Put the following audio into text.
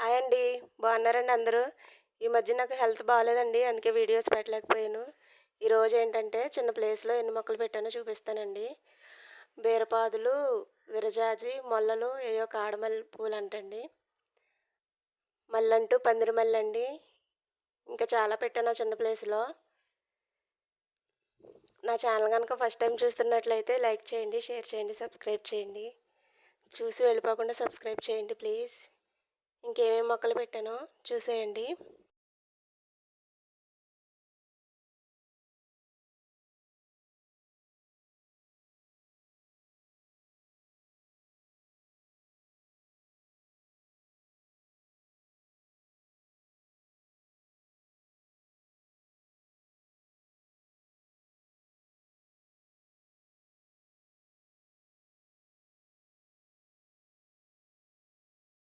Hi అండి. బాగున్నారండి అందరూ? ఈ మధ్య నాకు హెల్త్ బాలేదండి. అందుకే వీడియోస్ పెట్టలేకపోయాను. ఈరోజు ఏంటంటే చిన్న ప్లేస్‌లో ఎన్ని మొక్కలు పెట్టానో చూపిస్తానండి. బీరపాదులు, విరజాజి, మొల్లలు, ఏయో కాడమల్లె పూలంటండి. మల్లంటూ పందిరి మల్లండి. ఇంకా చాలా పెట్టాను ఆ చిన్న ప్లేస్‌లో. నా ఛానల్ గనుక ఫస్ట్ టైమ్ చూస్తున్నట్లయితే లైక్ చేయండి, షేర్ చేయండి, సబ్స్క్రైబ్ చేయండి. చూసి వెళ్ళిపోకుండా సబ్స్క్రైబ్ చేయండి ప్లీజ్. ఇంకేమేమి మొక్కలు పెట్టానో చూసేయండి.